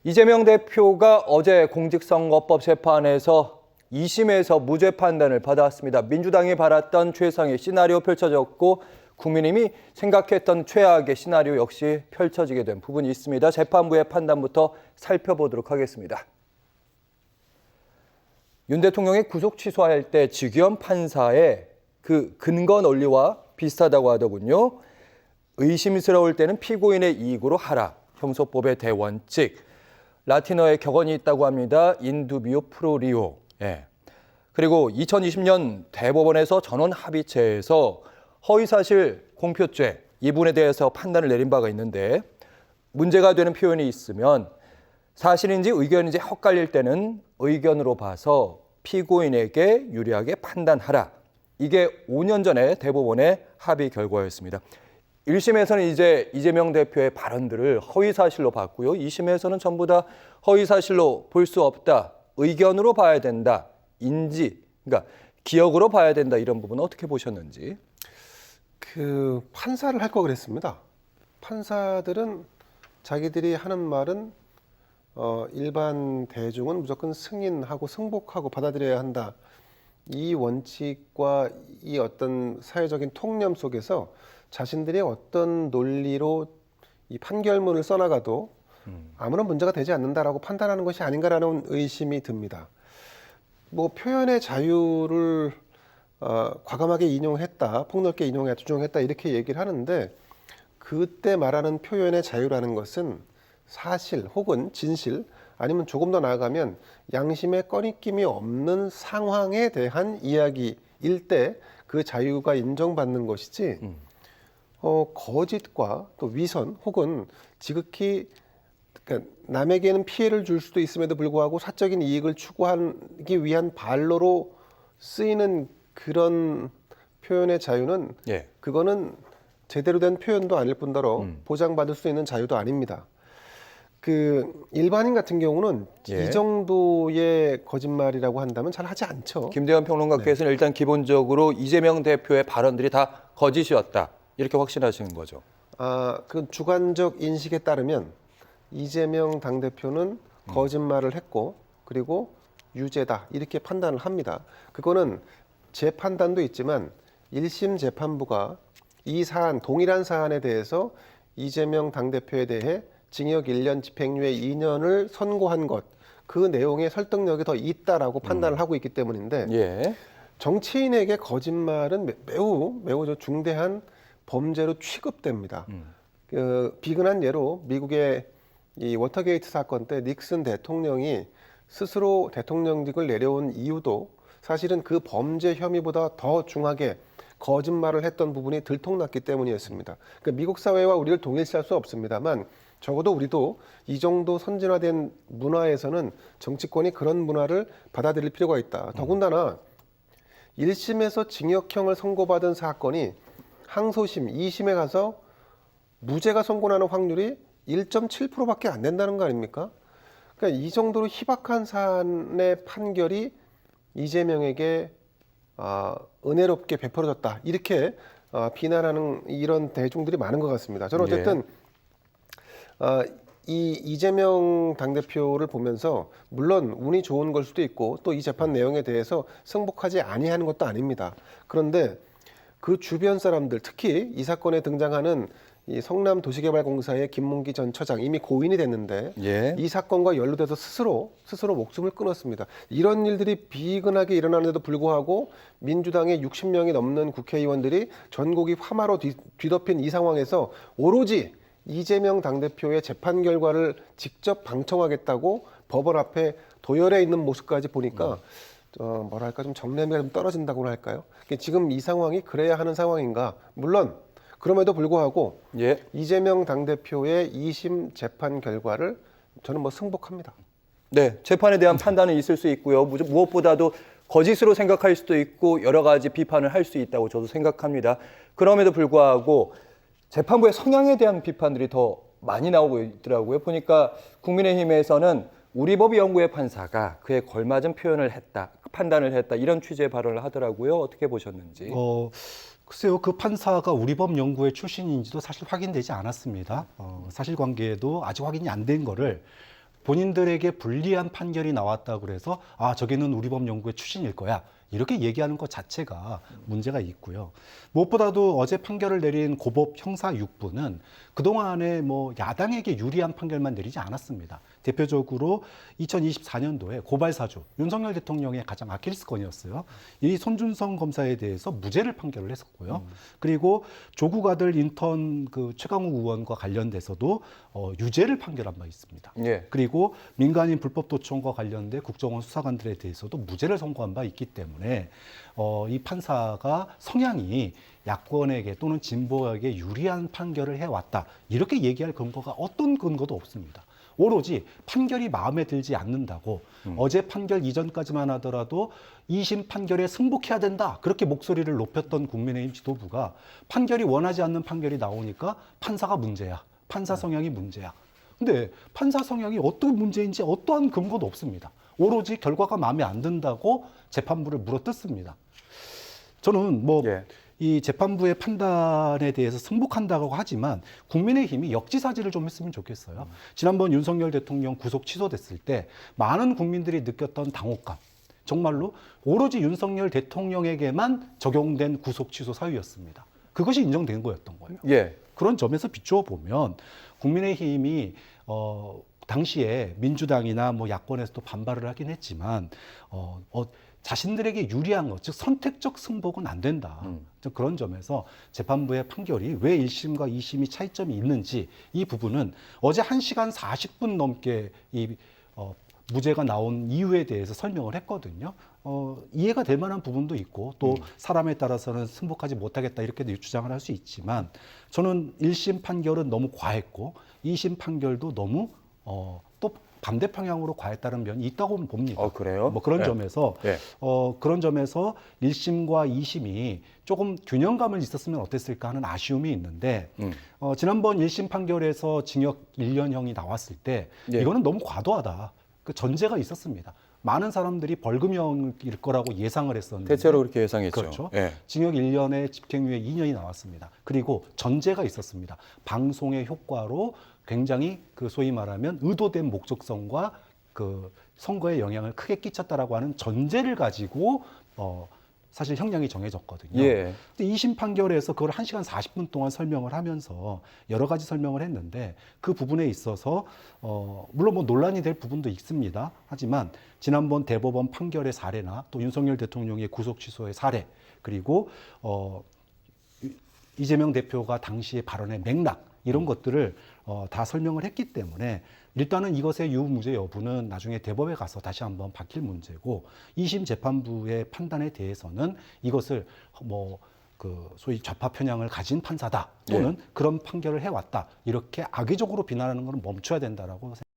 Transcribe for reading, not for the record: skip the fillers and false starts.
이재명 대표가 어제 공직선거법 재판에서 2심에서 무죄 판단을 받았습니다. 민주당이 바랐던 최상의 시나리오 펼쳐졌고 국민의힘이 생각했던 최악의 시나리오 역시 펼쳐지게 된 부분이 있습니다. 재판부의 판단부터 살펴보도록 하겠습니다. 윤 대통령이 구속 취소할 때 지기현 판사의 그 근거 논리와 비슷하다고 하더군요. 의심스러울 때는 피고인의 이익으로 하라. 형소법의 대원칙. 라틴어에 격언이 있다고 합니다. 인두비오 프로리오. 예. 그리고 2020년 대법원에서 전원 합의체에서 허위사실 공표죄 이 부분에 대해서 판단을 내린 바가 있는데 문제가 되는 표현이 있으면 사실인지 의견인지 헷갈릴 때는 의견으로 봐서 피고인에게 유리하게 판단하라. 이게 5년 전에 대법원의 합의 결과였습니다. 1심에서는 이제 이재명 대표의 발언들을 허위사실로 봤고요. 2심에서는 전부 다 허위사실로 볼 수 없다. 의견으로 봐야 된다. 인지, 그러니까 기억으로 봐야 된다. 이런 부분은 어떻게 보셨는지. 판사를 할 거 그랬습니다. 판사들은 자기들이 하는 말은 일반 대중은 무조건 승인하고 승복하고 받아들여야 한다. 이 원칙과 이 어떤 사회적인 통념 속에서 자신들이 어떤 논리로 이 판결문을 써나가도 아무런 문제가 되지 않는다라고 판단하는 것이 아닌가라는 의심이 듭니다. 뭐 표현의 자유를 과감하게 인용했다, 폭넓게 인용했다, 주장했다 이렇게 얘기를 하는데 그때 말하는 표현의 자유라는 것은 사실 혹은 진실 아니면 조금 더 나아가면 양심의 꺼리낌이 없는 상황에 대한 이야기일 때 그 자유가 인정받는 것이지 거짓과 또 위선 혹은 지극히 그러니까 남에게는 피해를 줄 수도 있음에도 불구하고 사적인 이익을 추구하기 위한 발로로 쓰이는 그런 표현의 자유는 그거는 제대로 된 표현도 아닐 뿐더러 보장받을 수 있는 자유도 아닙니다. 일반인 같은 경우는 이 정도의 거짓말이라고 한다면 잘 하지 않죠. 김대현 평론가께서는 일단 기본적으로 이재명 대표의 발언들이 다 거짓이었다. 이렇게 확신하시는 거죠. 그 주관적 인식에 따르면 이재명 당대표는 거짓말을 했고 그리고 유죄다 이렇게 판단을 합니다. 그거는 제 판단도 있지만 1심 재판부가 이 사안, 동일한 사안에 대해서 이재명 당대표에 대해 징역 1년, 집행유예 2년을 선고한 것, 그 내용의 설득력이 더 있다라고 판단을 하고 있기 때문인데 정치인에게 거짓말은 매우 중대한 범죄로 취급됩니다. 비근한 예로 미국의 이 워터게이트 사건 때 닉슨 대통령이 스스로 대통령직을 내려온 이유도 사실은 그 범죄 혐의보다 더 중하게 거짓말을 했던 부분이 들통났기 때문이었습니다. 그러니까 미국 사회와 우리를 동일시할 수 없습니다만 적어도 우리도 이 정도 선진화된 문화에서는 정치권이 그런 문화를 받아들일 필요가 있다. 더군다나 1심에서 징역형을 선고받은 사건이 항소심 2심에 가서 무죄가 선고나는 확률이 1.7%밖에 안 된다는 거 아닙니까? 그러니까 이 정도로 희박한 사안의 판결이 이재명에게 은혜롭게 베풀어졌다. 이렇게 비난하는 이런 대중들이 많은 것 같습니다. 저는 어쨌든 이 이재명 당대표를 보면서 물론 운이 좋은 걸 수도 있고 또 이 재판 내용에 대해서 승복하지 아니하는 것도 아닙니다. 그런데 그 주변 사람들 특히 이 사건에 등장하는 이 성남도시개발공사의 김문기 전 처장 이미 고인이 됐는데 이 사건과 연루돼서 스스로 목숨을 끊었습니다. 이런 일들이 비근하게 일어나는데도 불구하고 민주당의 60명이 넘는 국회의원들이 전국이 화마로 뒤덮인 이 상황에서 오로지 이재명 당대표의 재판 결과를 직접 방청하겠다고 법원 앞에 도열해 있는 모습까지 보니까 뭐랄까 좀 정내미가 좀 떨어진다고나 할까요? 지금 이 상황이 그래야 하는 상황인가? 물론 그럼에도 불구하고 이재명 당대표의 2심 재판 결과를 저는 승복합니다. 네, 재판에 대한 판단은 있을 수 있고요. 무엇보다도 거짓으로 생각할 수도 있고 여러 가지 비판을 할 수 있다고 저도 생각합니다. 그럼에도 불구하고 재판부의 성향에 대한 비판들이 더 많이 나오고 있더라고요. 보니까 국민의힘에서는 우리법연구회 판사가 그에 걸맞은 표현을 했다, 판단을 했다 이런 취지의 발언을 하더라고요. 어떻게 보셨는지. 글쎄요, 그 판사가 우리법연구회 출신인지도 사실 확인되지 않았습니다. 사실관계도 아직 확인이 안 된 거를 본인들에게 불리한 판결이 나왔다 그래서 아 저기는 우리법 연구의 추진일 거야 이렇게 얘기하는 것 자체가 문제가 있고요. 무엇보다도 어제 판결을 내린 고법 형사 6부는 그동안에 뭐 야당에게 유리한 판결만 내리지 않았습니다. 대표적으로 2024년도에 고발사주 윤석열 대통령의 가장 아킬스건이었어요. 이 손준성 검사에 대해서 무죄를 판결을 했었고요. 그리고 조국 아들 인턴 그 최강욱 의원과 관련돼서도 유죄를 판결한 바 있습니다. 예. 그리고 민간인 불법 도청과 관련된 국정원 수사관들에 대해서도 무죄를 선고한 바 있기 때문에 이 판사가 성향이 야권에게 또는 진보에게 유리한 판결을 해왔다 이렇게 얘기할 근거가 어떤 근거도 없습니다. 오로지 판결이 마음에 들지 않는다고 어제 판결 이전까지만 하더라도 2심 판결에 승복해야 된다 그렇게 목소리를 높였던 국민의힘 지도부가 판결이 원하지 않는 판결이 나오니까 판사가 문제야. 판사 성향이 문제야. 근데 판사 성향이 어떤 문제인지 어떠한 근거도 없습니다. 오로지 결과가 마음에 안 든다고 재판부를 물어뜯습니다. 저는 뭐 이 재판부의 판단에 대해서 승복한다고 하지만 국민의힘이 역지사지를 좀 했으면 좋겠어요. 지난번 윤석열 대통령 구속 취소됐을 때 많은 국민들이 느꼈던 당혹감, 정말로 오로지 윤석열 대통령에게만 적용된 구속 취소 사유였습니다. 그것이 인정된 거였던 거예요. 예. 그런 점에서 비추어 보면 국민의힘이 당시에 민주당이나 뭐 야권에서도 반발을 하긴 했지만 자신들에게 유리한 것, 즉 선택적 승복은 안 된다. 그런 점에서 재판부의 판결이 왜 1심과 2심이 차이점이 있는지 이 부분은 어제 1시간 40분 넘게 무죄가 나온 이유에 대해서 설명을 했거든요. 이해가 될 만한 부분도 있고 또 사람에 따라서는 승복하지 못하겠다 이렇게 주장을 할 수 있지만 저는 1심 판결은 너무 과했고 2심 판결도 너무 또 반대 방향으로 과했다는 면이 있다고 봅니다. 그래요? 뭐 그런 네. 점에서 네. 그런 점에서 1심과 2심이 조금 균형감을 있었으면 어땠을까 하는 아쉬움이 있는데 지난번 1심 판결에서 징역 1년형이 나왔을 때 예. 이거는 너무 과도하다. 그 전제가 있었습니다. 많은 사람들이 벌금형일 거라고 예상을 했었는데 대체로 그렇게 예상했죠. 그렇죠. 예. 징역 1년에 집행유예 2년이 나왔습니다. 그리고 전제가 있었습니다. 방송의 효과로 굉장히 그 소위 말하면 의도된 목적성과 그 선거에 영향을 크게 끼쳤다라고 하는 전제를 가지고 사실 형량이 정해졌거든요. 예. 근데 2심 판결에서 그걸 1시간 40분 동안 설명을 하면서 여러 가지 설명을 했는데 그 부분에 있어서 물론 뭐 논란이 될 부분도 있습니다. 하지만 지난번 대법원 판결의 사례나 또 윤석열 대통령의 구속 취소의 사례 그리고 이재명 대표가 당시의 발언의 맥락 이런 것들을 다 설명을 했기 때문에 일단은 이것의 유무죄 여부는 나중에 대법에 가서 다시 한번 밝힐 문제고 2심 재판부의 판단에 대해서는 이것을 소위 좌파 편향을 가진 판사다 또는 그런 판결을 해왔다 이렇게 악의적으로 비난하는 것은 멈춰야 된다라고 생각합니다.